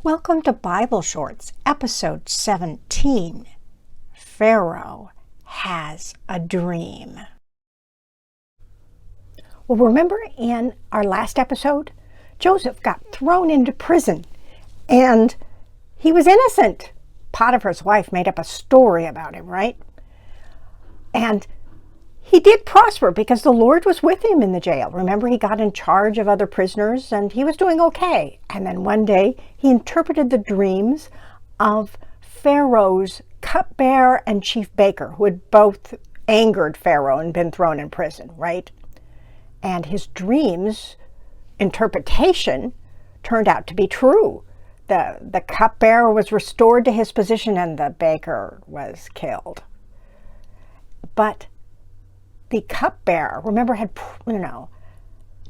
Welcome to Bible Shorts, episode 17. Pharaoh has a dream. Well, remember in our last episode, Joseph got thrown into prison and he was innocent. Potiphar's wife made up a story about him, right? And he did prosper because the Lord was with him in the jail. Remember, he got in charge of other prisoners and he was doing okay. And then one day he interpreted the dreams of Pharaoh's cupbearer and chief baker, who had both angered Pharaoh and been thrown in prison, right? And his dreams interpretation turned out to be true. The cupbearer was restored to his position and the baker was killed. But the cupbearer, remember,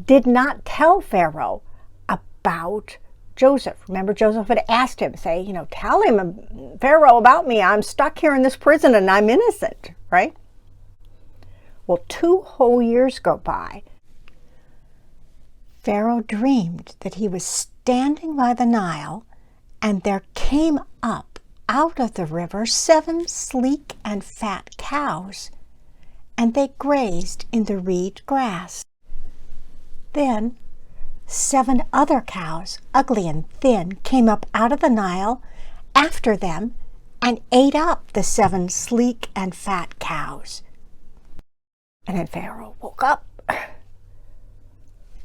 did not tell Pharaoh about Joseph. Remember, Joseph had asked him, tell him, Pharaoh, about me. I'm stuck here in this prison and I'm innocent, right? Well, 2 whole years go by. Pharaoh dreamed that he was standing by the Nile and there came up out of the river 7 sleek and fat cows, and they grazed in the reed grass. Then 7 other cows, ugly and thin, came up out of the Nile after them and ate up the 7 sleek and fat cows. And then Pharaoh woke up.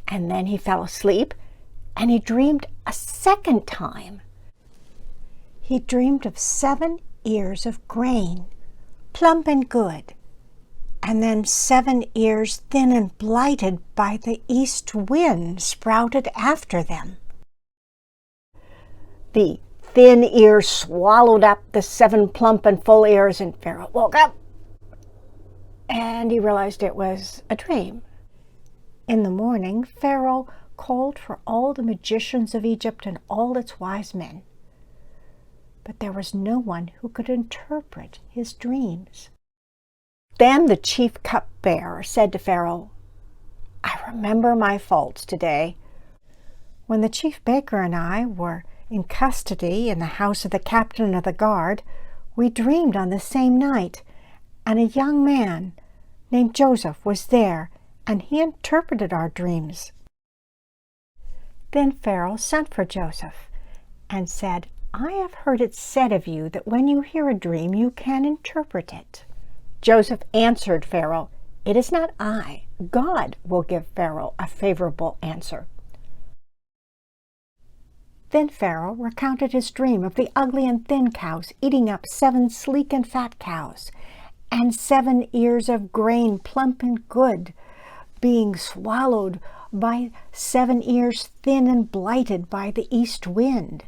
And then he fell asleep and he dreamed a second time. He dreamed of 7 ears of grain, plump and good, and then 7 ears thin and blighted by the east wind sprouted after them. The thin ears swallowed up the 7 plump and full ears, and Pharaoh woke up and he realized it was a dream. In the morning, Pharaoh called for all the magicians of Egypt and all its wise men. But there was no one who could interpret his dreams. Then the chief cupbearer said to Pharaoh, I remember my faults today. When the chief baker and I were in custody in the house of the captain of the guard, we dreamed on the same night, and a young man named Joseph was there, and he interpreted our dreams. Then Pharaoh sent for Joseph and said, I have heard it said of you that when you hear a dream, you can interpret it. Joseph answered Pharaoh, It is not I. God will give Pharaoh a favorable answer. Then Pharaoh recounted his dream of the ugly and thin cows eating up 7 sleek and fat cows, and 7 ears of grain plump and good being swallowed by 7 ears thin and blighted by the east wind.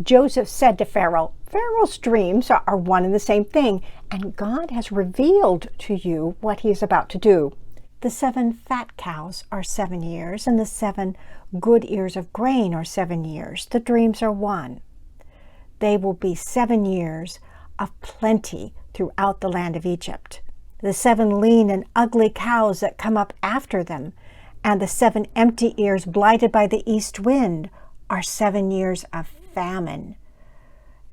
Joseph said to Pharaoh, Pharaoh's dreams are one and the same thing, and God has revealed to you what he is about to do. The 7 fat cows are 7 years, and the 7 good ears of grain are 7 years. The dreams are one. They will be 7 years of plenty throughout the land of Egypt. The 7 lean and ugly cows that come up after them, and the 7 empty ears blighted by the east wind are 7 years of famine,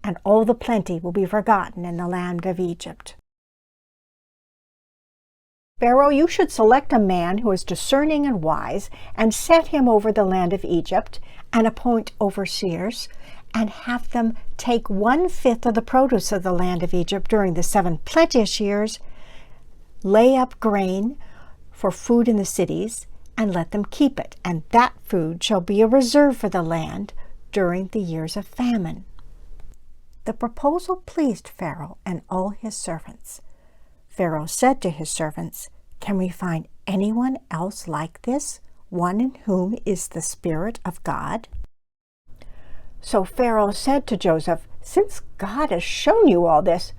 and all the plenty will be forgotten in the land of Egypt. Pharaoh, you should select a man who is discerning and wise, and set him over the land of Egypt, and appoint overseers, and have them take 1/5 of the produce of the land of Egypt during the 7 plenteous years, lay up grain for food in the cities, and let them keep it, and that food shall be a reserve for the land during the years of famine. The proposal pleased Pharaoh and all his servants. Pharaoh said to his servants, Can we find anyone else like this, one in whom is the Spirit of God? So Pharaoh said to Joseph, Since God has shown you all this,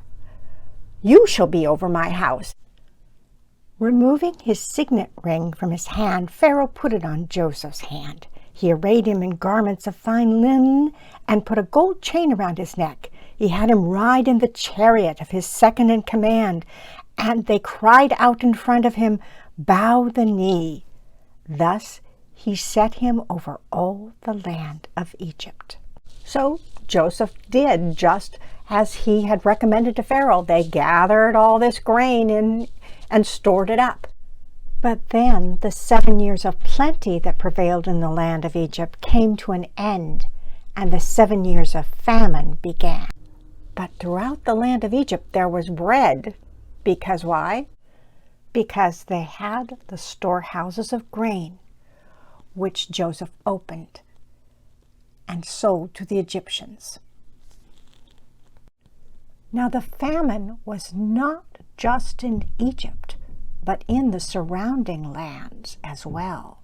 you shall be over my house. Removing his signet ring from his hand, Pharaoh put it on Joseph's hand. He arrayed him in garments of fine linen and put a gold chain around his neck. He had him ride in the chariot of his second in command, and they cried out in front of him, Bow the knee. Thus he set him over all the land of Egypt. So Joseph did just as he had recommended to Pharaoh. They gathered all this grain and stored it up. But then the 7 years of plenty that prevailed in the land of Egypt came to an end, and the 7 years of famine began. But throughout the land of Egypt there was bread. Because why? Because they had the storehouses of grain, which Joseph opened and sold to the Egyptians. Now the famine was not just in Egypt, but in the surrounding lands as well.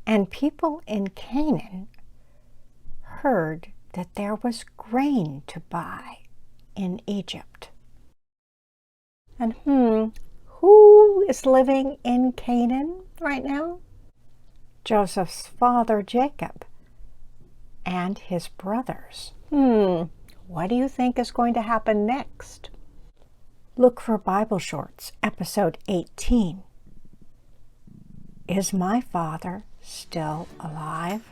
And people in Canaan heard that there was grain to buy in Egypt. And who is living in Canaan right now? Joseph's father Jacob and his brothers. What do you think is going to happen next? Look for Bible Shorts, episode 18. Is my father still alive?